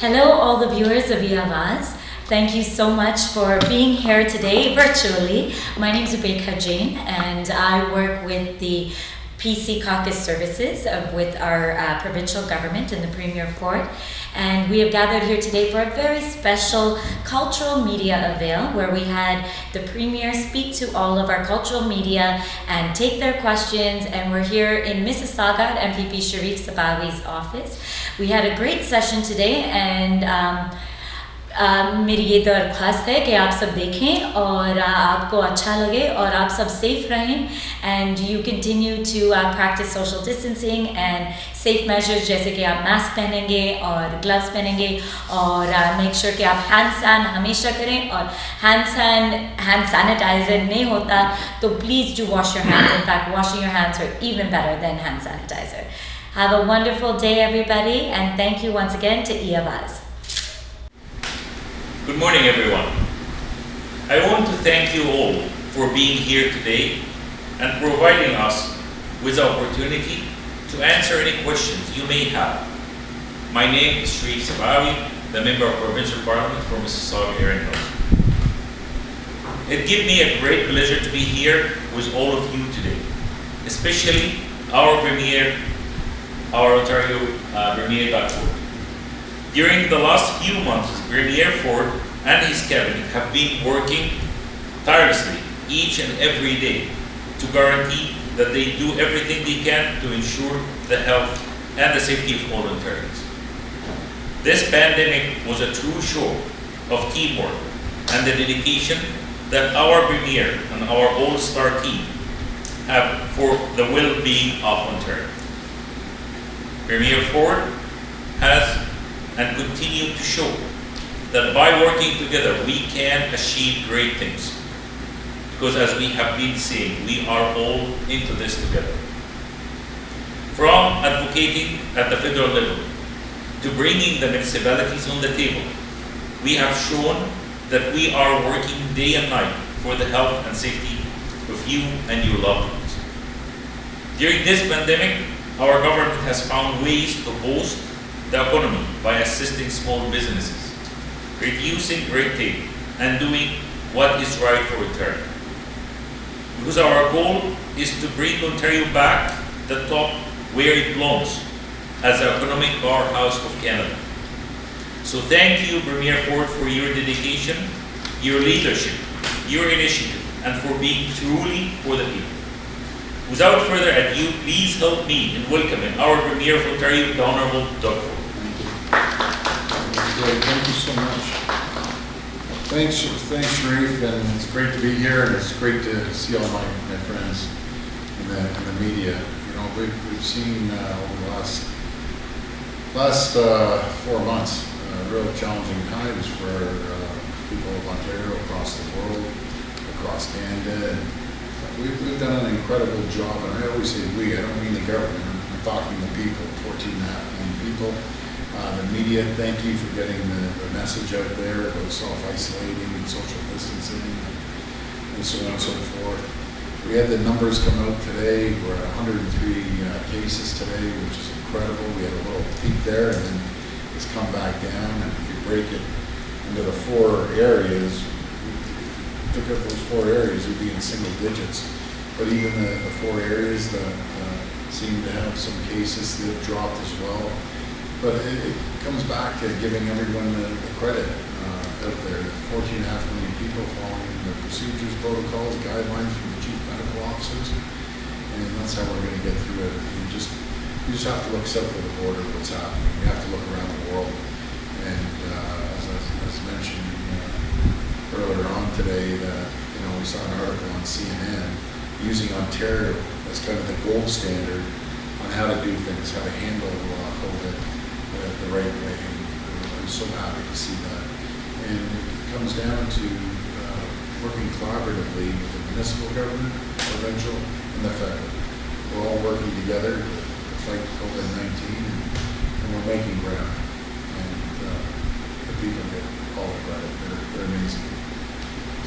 Hello, all the viewers of EAWAZ. Thank you so much for being here today virtually. My name is Ubekha Jain, and I work with the PC Caucus Services with our provincial government in the Premier Fort. And we have gathered here today for a very special cultural media avail where we had the Premier speak to all of our cultural media and take their questions. And we're here in Mississauga at MPP Sharif Sabawi's office. We had a great session today, and मेरी ये दरख्वास्त है कि आप सब देखें और आपको अच्छा लगे और आप सब safe रहें, and you continue to practice social distancing and safe measures जैसे कि आप mask पहनेंगे और gloves पहनेंगे और make sure कि आप hand san हमेशा करें और hand sanitizer नहीं होता तो please do wash your hands. In fact, washing your hands are even better than hand sanitizer. Have a wonderful day, everybody, and thank you once again to EAWAZ. Good morning, everyone. I want to thank you all for being here today and providing us with the opportunity to answer any questions you may have. My name is Sharif Sabawi, the Member of Provincial Parliament for Mississauga Erin Hills. It gives me a great pleasure to be here with all of you today, especially our Premier, our Ontario Premier Dr. During the last few months, Premier Ford and his cabinet have been working tirelessly each and every day to guarantee that they do everything they can to ensure the health and the safety of all Ontarians. This pandemic was a true show of teamwork and the dedication that our Premier and our all-star team have for the well-being of Ontario. Premier Ford has and continue to show that by working together we can achieve great things. Because as we have been saying, we are all into this together. From advocating at the federal level to bringing the municipalities on the table, we have shown that we are working day and night for the health and safety of you and your loved ones. During this pandemic, our government has found ways to boost the economy by assisting small businesses, reducing red tape, and doing what is right for Ontario. Because our goal is to bring Ontario back the top where it belongs as the economic powerhouse of Canada. So thank you, Premier Ford, for your dedication, your leadership, your initiative, and for being truly for the people. Without further ado, please help me in welcoming our Premier of Ontario, the Honourable Doug Ford. Thank you so much. Thanks, Sharif, and it's great to be here, and it's great to see all my friends in the media. You know, we've seen over the last 4 months real challenging times for people of Ontario across the world, across Canada. And we've done an incredible job, and I always say we. I don't mean the government. I'm talking the people, 14.5 million people. The media, thank you for getting the message out there about self-isolating and social distancing and so on and so forth. We had the numbers come out today. We're at 103 cases today, which is incredible. We had a little peak there, and then it's come back down. And if you break it into the 4 areas, took up those 4 areas, we'd be in single digits. But even the 4 areas that seem to have some cases that have dropped as well. But it comes back to giving everyone the credit out there. 14.5 million people following the procedures, protocols, guidelines from the chief medical officers, and that's how we're going to get through it. You just have to look south of the border, what's happening. You have to look around the world, and as mentioned earlier on today, that we saw an article on CNN using Ontario as kind of the gold standard on how to do things, how to handle COVID the right way, and I'm so happy to see that. And it comes down to working collaboratively with the municipal government, provincial, and the federal. We're all working together to fight COVID-19, and we're making ground. And the people get all the credit. They're amazing.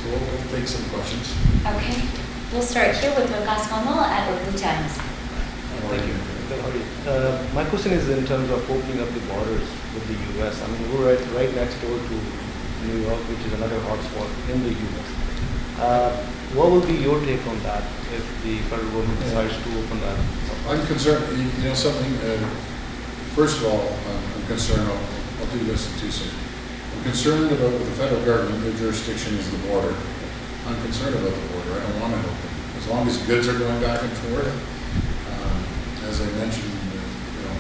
So we'll take some questions. Okay, we'll start here with Vikas Kamal at Urdu Times. Thank you. My question is in terms of opening up the borders with the U.S. I mean, we're right next door to New York, which is another hotspot in the U.S. What will be your take on that if the federal government decides to open that? I'm concerned, you know something, first of all, I'm concerned, I'll do this in 2 seconds. I'm concerned about with the federal government, their jurisdiction is the border. I'm concerned about the border, I don't want it open. As long as goods are going back and forth, as I mentioned, you know,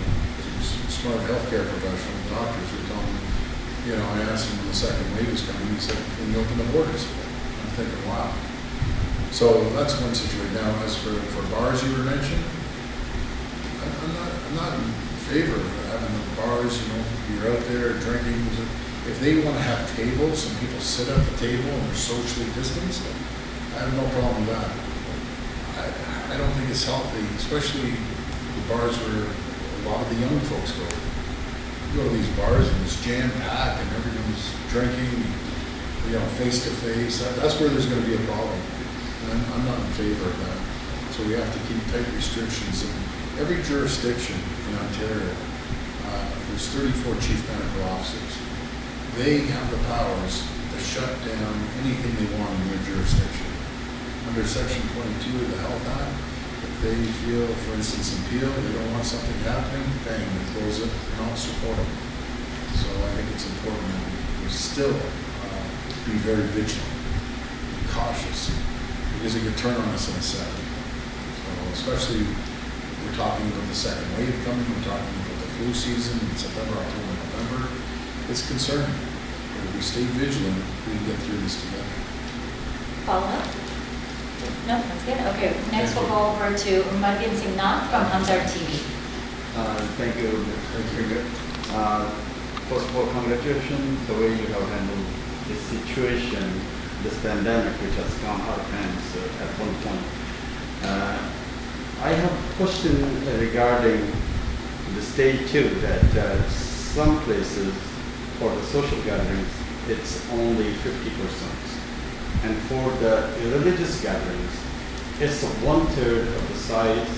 some smart healthcare professionals, doctors are telling me, you know, I asked him when the second wave is coming, he said, can you open the borders? I'm thinking, wow. So that's one situation. Now, as for bars you were mentioning, I'm not in favor of having the bars, you know, you're out there drinking. If they want to have tables and people sit at the table and they're socially distanced, I have no problem with that. I don't think it's healthy, especially the bars where a lot of the young folks go. You go to these bars and it's jam-packed and everyone's drinking, you know, face-to-face. That's where there's going to be a problem. And I'm not in favor of that. So we have to keep tight restrictions. In every jurisdiction in Ontario, there's 34 chief medical officers. They have the powers to shut down anything they want in their jurisdiction. Under Section 22 of the Health Act, if they feel, for instance, in Peel, they don't want something happening, bang, they close it, and I'll support them. So I think it's important that we still be very vigilant, be cautious, because it could turn on us in a second. So especially, we're talking about the second wave coming, we're talking about the flu season in September, October, November. It's concerning. But if we stay vigilant, we can get through this together. Follow up? No, that's good. Okay, next we'll go over to Margin Singh from Hamdard TV. Thank you. Thank you. First of all, congratulations the way you have handled this situation, this pandemic, which has come out of hands at one point. I have a question regarding the stage 2, that some places for the social gatherings, it's only 50%. And for the religious gatherings, it's 1/3 of the size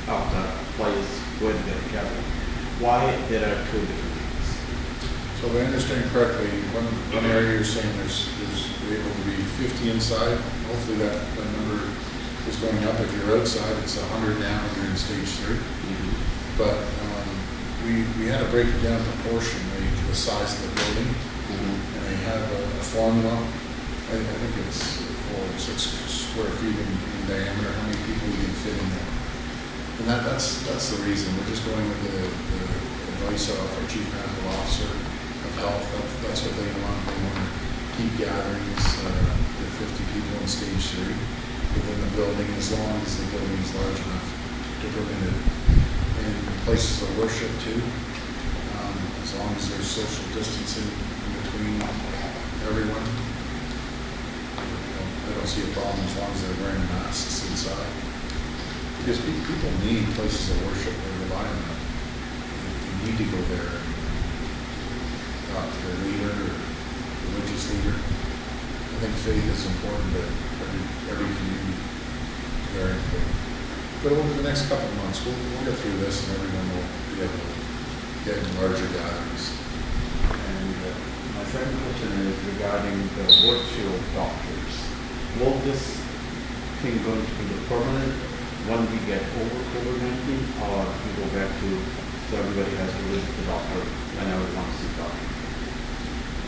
of the place where they're gathering. Why there are two different things? So if I understand correctly, one area you're saying there's able to be 50 inside. Hopefully that number is going up. If you're outside, it's 100 now and you're in stage 3. Mm-hmm. But we had to break it down proportionally to the size of the building. Mm-hmm. And they have a formula. I think it's 4 or 6 square feet in diameter, how many people you can fit in there. And that's the reason. We're just going with the advice of our chief medical officer of health. That's what they want. They want to keep gatherings, the 50 people in stage 3 within the building, as long as the building is large enough to permit it. And places of worship too, as long as there's social distancing in between everyone. I don't see a problem as long as they're wearing masks inside. Because people need places of worship, they rely on that. They need to go there and talk to their leader or religious leader. I think faith is important to every community. Very important. But over the next couple of months, we'll get through this and everyone will be able to get in larger gatherings. And my second question is regarding the virtual doctors. Will this thing going to be permanent when we get over COVID-19, or we go back to, so everybody has to visit the doctor whenever they want to see the doctor?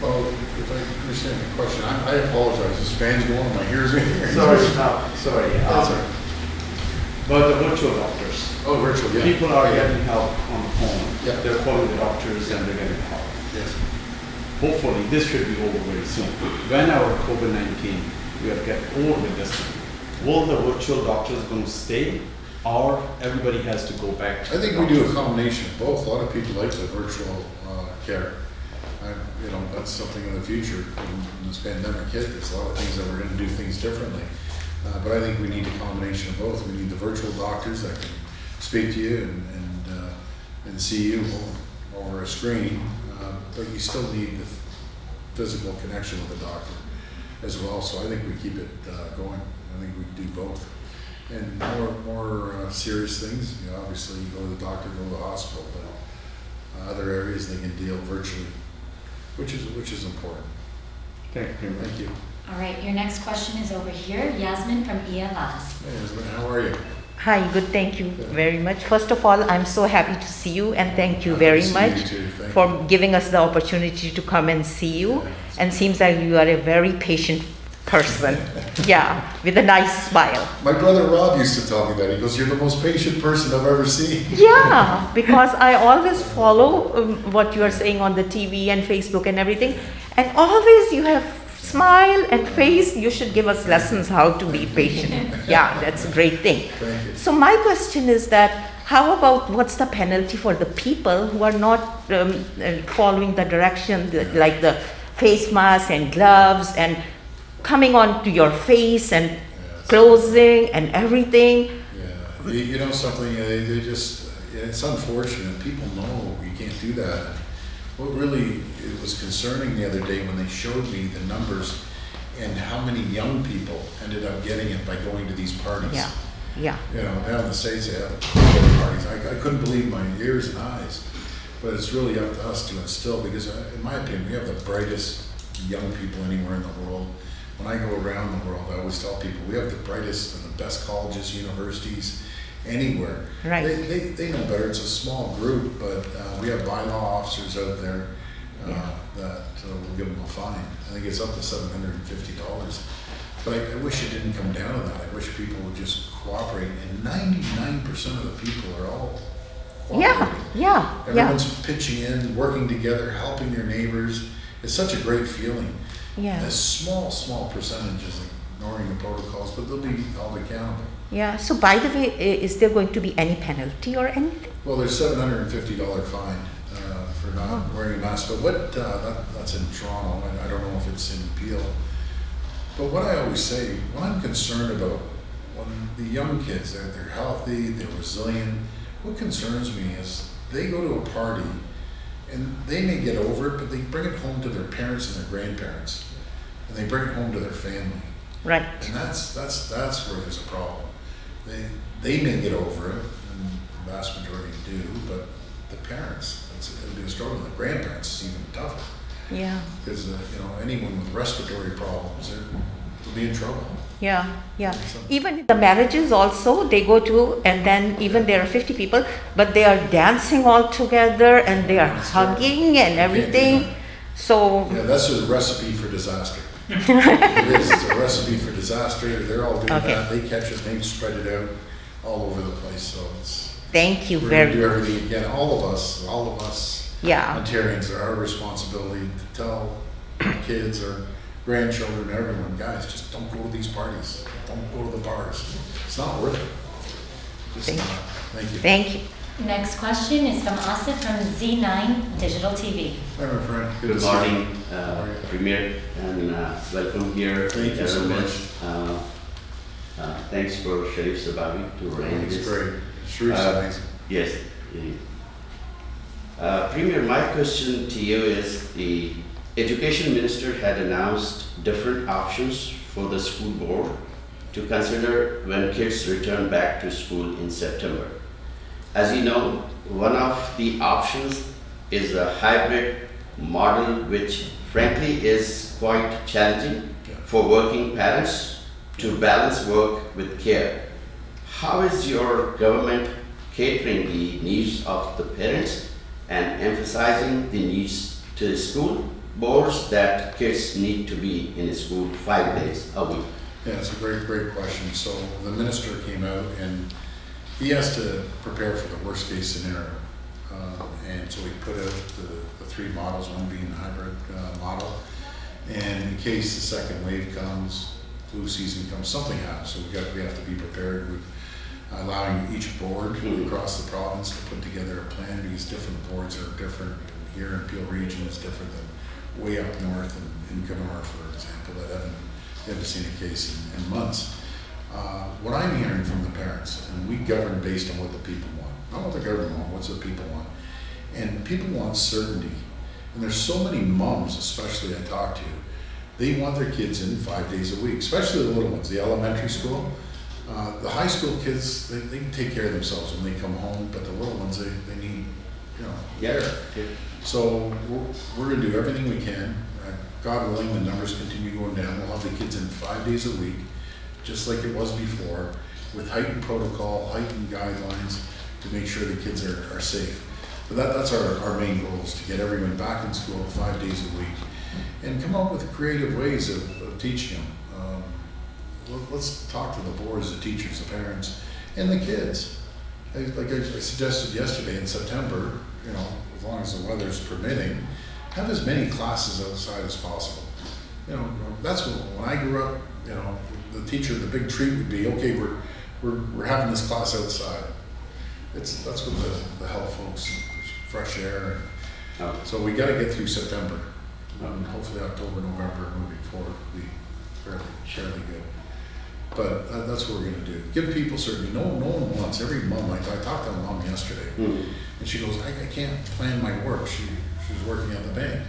Well, if I understand the question, I apologize. This fan's going on my ears. Sorry. That's all right. But the virtual doctors. Oh, virtual, yeah. People are getting help on the phone. Yeah. They're calling the doctors and they're getting help. Yes. Hopefully, this should be over very soon. When our COVID-19, we will get over with this thing. Will the virtual doctors going to stay, or everybody has to go back to I think we do a combination of both. A lot of people like the virtual care. You know, that's something in the future. When this pandemic hit, there's a lot of things that we're going to do things differently. But I think we need a combination of both. We need the virtual doctors that can speak to you and see you over a screen, but you still need the physical connection with the doctor as well. So I think we keep it going. I think we do both. And more serious things, you know, obviously you go to the doctor, go to the hospital, but other areas they can deal virtually, which is important. Thank you. Thank you. All right, your next question is over here. Yasmin from EAWAZ. Hey, Yasmin, how are you? Hi, good, thank you very much. First of all, I'm so happy to see you and thank you very Happy to see much you too. Thank for you. giving us the opportunity to come and see you. Yeah. And seems like you are a very patient person. Yeah, with a nice smile. My brother Rob used to tell me that. He goes, "You're the most patient person I've ever seen." Yeah, because I always follow what you are saying on the TV and Facebook and everything. And always you have smile and face. You should give us lessons how to be patient. Yeah, that's a great thing. Thank you. So my question is that how about what's the penalty for the people who are not following the direction, like the face mask and gloves and coming on to your face and closing and everything? Yeah, you know something, they just, it's unfortunate. People know you can't do that. What really it was concerning the other day when they showed me the numbers and how many young people ended up getting it by going to these parties. Yeah, yeah. You know, down in the States they have parties. I couldn't believe my ears and eyes. But it's really up to us to instill, because in my opinion, we have the brightest young people anywhere in the world. When I go around the world, I always tell people we have the brightest and the best colleges, universities, anywhere. Right. They know better. It's a small group, but we have bylaw officers out there that will give them a fine. I think it's up to $750. But I wish it didn't come down to that. I wish people would just cooperate. And 99% of the people are all cooperating. Yeah. Everyone's pitching in, working together, helping their neighbors. It's such a great feeling. Yeah. A small percentage is ignoring the protocols, but they'll be held accountable. Yeah. So by the way, is there going to be any penalty or anything? Well, there's $750 fine for not wearing a mask, but that's in Toronto, and I don't know if it's in Peel. But what I always say, what I'm concerned about, when the young kids, they're healthy, they're resilient, what concerns me is they go to a party and they may get over it, but they bring it home to their parents and their grandparents, and they bring it home to their family. Right. And that's where there's a problem. They may get over it, and the vast majority do, but the parents, it'll be a struggle. The grandparents is even tougher. Yeah. Because anyone with respiratory problems, they'll be in trouble. Yeah. Even the marriages also, they go to, and then even there are 50 people, but they are dancing all together and they are hugging and everything. So Yeah, that's a recipe for disaster. It is. It's a recipe for disaster. They're all doing that. They catch it, they spread it out all over the place. So thank you we're very going to do everything again. All of us. Yeah. Ontarians, are our responsibility to tell our kids or grandchildren, everyone, guys, just don't go to these parties. Don't go to the bars. It's not worth it. Just not. Thank you. Thank you. Next question is from Asif from Z9 Digital TV. Hi, my friend. Good to see morning, you. Premier, and welcome here. Thank you so much. Thanks for Sharif Sabawi to arrange It's this. great. Sharif's amazing. Yes. Premier, my question to you is, the Education Minister had announced different options for the school board to consider when kids return back to school in September. As you know, one of the options is a hybrid model, which frankly is quite challenging for working parents to balance work with care. How is your government catering the needs of the parents and emphasizing the needs to the school boards that kids need to be in school 5 days a week? Yeah, it's a great question. So the minister came out and he has to prepare for the worst case scenario. And so we put out the three models, one being the hybrid model. And in case the second wave comes, flu season comes, something happens, so we have to be prepared. We're allowing each board across the province to put together a plan, because different boards are different. Here in Peel Region is different than way up north in Kenora, for example, that haven't seen a case in months. What I'm hearing from the parents, and we govern based on what the people want, not what the government wants, what's the people want. And people want certainty. And there's so many moms, especially I talk to, they want their kids in 5 days a week, especially the little ones, the elementary school. The high school kids, they can take care of themselves when they come home, but the little ones, they need, care. So we're gonna do everything we can. God willing, the numbers continue going down. We'll have the kids in 5 days a week, just like it was before, with heightened protocol, heightened guidelines to make sure the kids are safe. But that's our main goal, is to get everyone back in school 5 days a week and come up with creative ways of teaching them. Let's talk to the boards, the teachers, the parents, and the kids. Like I suggested yesterday in September, as long as the weather's permitting, have as many classes outside as possible. That's when I grew up, the teacher, the big treat would be, okay, we're having this class outside. That's what the health folks, fresh air. So we got to get through September. Hopefully October, November, moving forward, will be fairly good. But that's what we're going to do. Give people certainty. No one wants. Every mom, I talked to a mom yesterday, and she goes, I can't plan my work. She was working at the bank,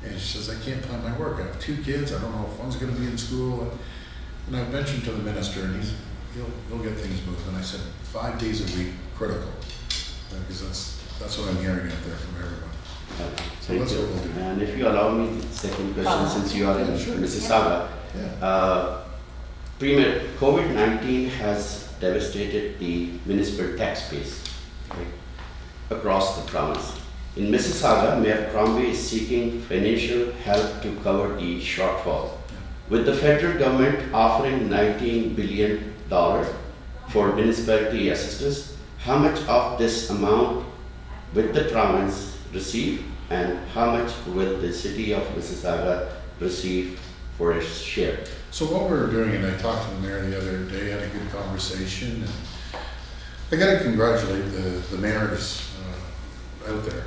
and she says, I can't plan my work. I have 2 kids. I don't know if one's going to be in school. And I mentioned to the minister, and he'll get things moving. And I said, 5 days a week, critical, because that's what I'm hearing out there from everyone. So that's what we'll do. And if you allow me, second question, since you are in Mississauga. Premier, COVID-19 has devastated the municipal tax base across the province. In Mississauga, Mayor Crombie is seeking financial help to cover the shortfall. With the federal government offering $19 billion for municipality assistance, how much of this amount will the province receive, and how much will the city of Mississauga receive for its share? So what we're doing, and I talked to the mayor the other day, had a good conversation, and I got to congratulate the mayors out there.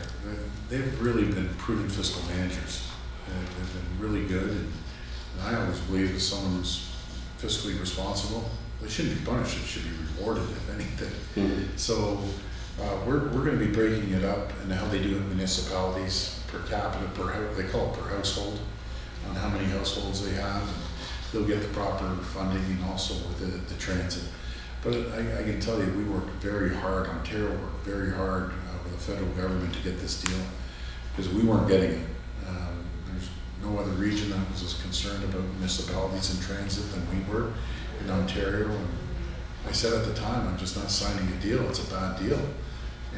They've really been prudent fiscal managers. They've been really good, and I always believe if someone's fiscally responsible, they shouldn't be punished, they should be rewarded, if anything. So we're going to be breaking it up, and how they do it in municipalities, per capita, they call it per household, on how many households they have. And they'll get the proper funding, and also with the transit. But I can tell you, we worked very hard, Ontario worked very hard with the federal government to get this deal, because we weren't getting it. There's no other region that was as concerned about municipalities and transit than we were in Ontario. And I said at the time, I'm just not signing a deal, it's a bad deal.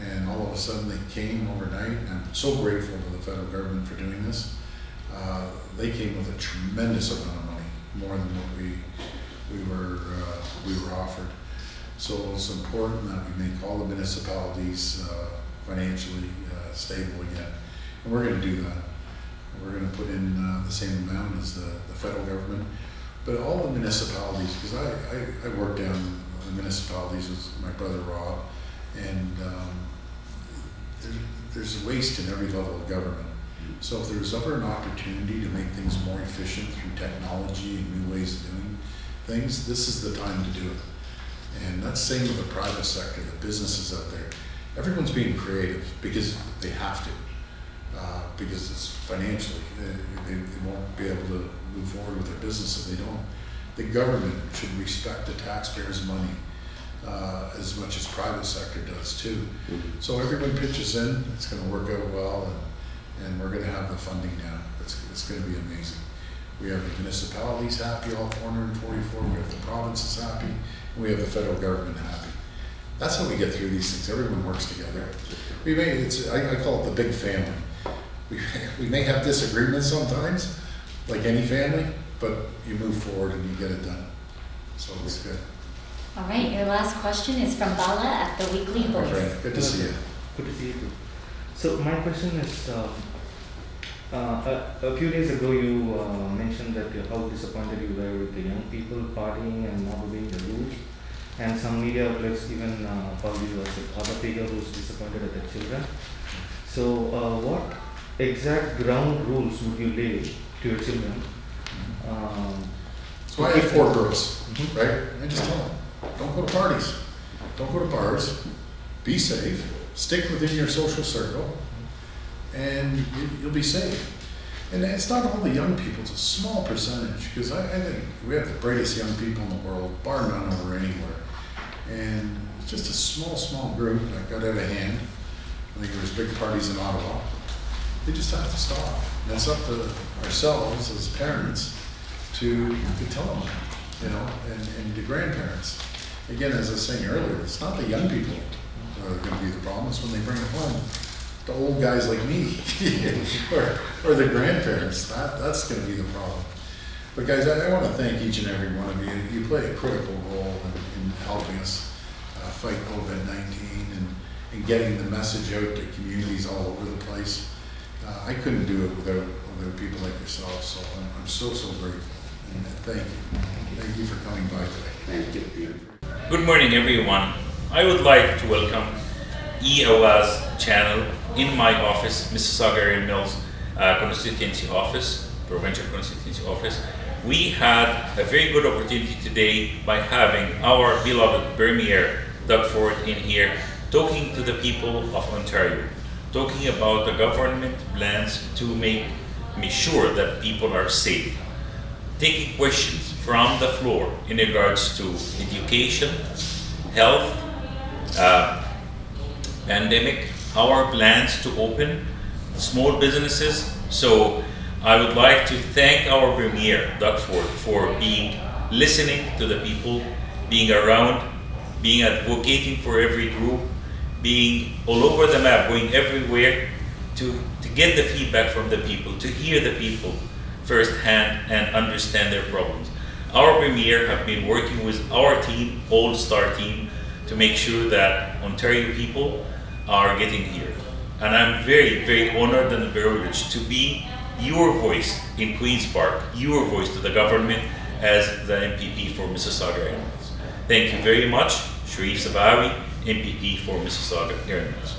And all of a sudden they came overnight, and I'm so grateful to the federal government for doing this. They came with a tremendous amount of money, more than what we were offered. So it's important that we make all the municipalities financially stable again, and we're going to do that. We're going to put in the same amount as the federal government, but all the municipalities, because I work down the municipalities with my brother Rob, and there's waste in every level of government. So if there's ever an opportunity to make things more efficient through technology and new ways of doing things, this is the time to do it. And that's the same with the private sector, the businesses out there. Everyone's being creative because they have to, because it's financially, they won't be able to move forward with their business if they don't. The government should respect the taxpayers' money as much as private sector does too. So everyone pitches in, it's going to work out well, and we're going to have the funding now. It's going to be amazing. We have the municipalities happy, all 444, we have the provinces happy, and we have the federal government happy. That's how we get through these things. Everyone works together. I call it the big family. We may have disagreements sometimes, like any family, but you move forward and you get it done. So it's good. All right, your last question is from Bala at the Weekly Voice. Friend, good to see you. Good to see you too. So my question is, a few days ago you mentioned that how disappointed you were with the young people partying and not obeying the rules, and some media outlets even called you as a father figure who's disappointed at the children. So what exact ground rules would you lay to your children? So I have 4 girls, right? I just tell them, don't go to parties, don't go to bars, be safe, stick within your social circle, and you'll be safe. And it's not all the young people, it's a small percentage, because I think we have the brightest young people in the world, bar none over anywhere. And it's just a small group that got out of hand. I think there was big parties in Ottawa. They just have to stop. And it's up to ourselves as parents to tell them, you know, and the grandparents. Again, as I was saying earlier, it's not the young people that are going to be the problem, it's when they bring it home. The old guys like me, or the grandparents, that's going to be the problem. But guys, I want to thank each and every one of you. You play a critical role in helping us fight COVID-19 and getting the message out to communities all over the place. I couldn't do it without people like yourself, so I'm so grateful. And thank you. Thank you for coming by today. Thank you. Good morning, everyone. I would like to welcome EAWAZ channel in my office, Mississauga Area Mills constituency office, provincial constituency office. We had a very good opportunity today by having our beloved Premier, Doug Ford, in here talking to the people of Ontario, talking about the government plans to make sure that people are safe, taking questions from the floor in regards to education, health, pandemic, our plans to open small businesses. So I would like to thank our Premier, Doug Ford, for listening to the people, being around, being advocating for every group, being all over the map, going everywhere to get the feedback from the people, to hear the people firsthand and understand their problems. Our Premier have been working with our team, all-star team, to make sure that Ontario people are getting here. And I'm very honored and privileged to be your voice in Queen's Park, your voice to the government as the MPP for Mississauga Area Mills. Thank you very much. Sharif Sabawi, MPP for Mississauga Area Mills.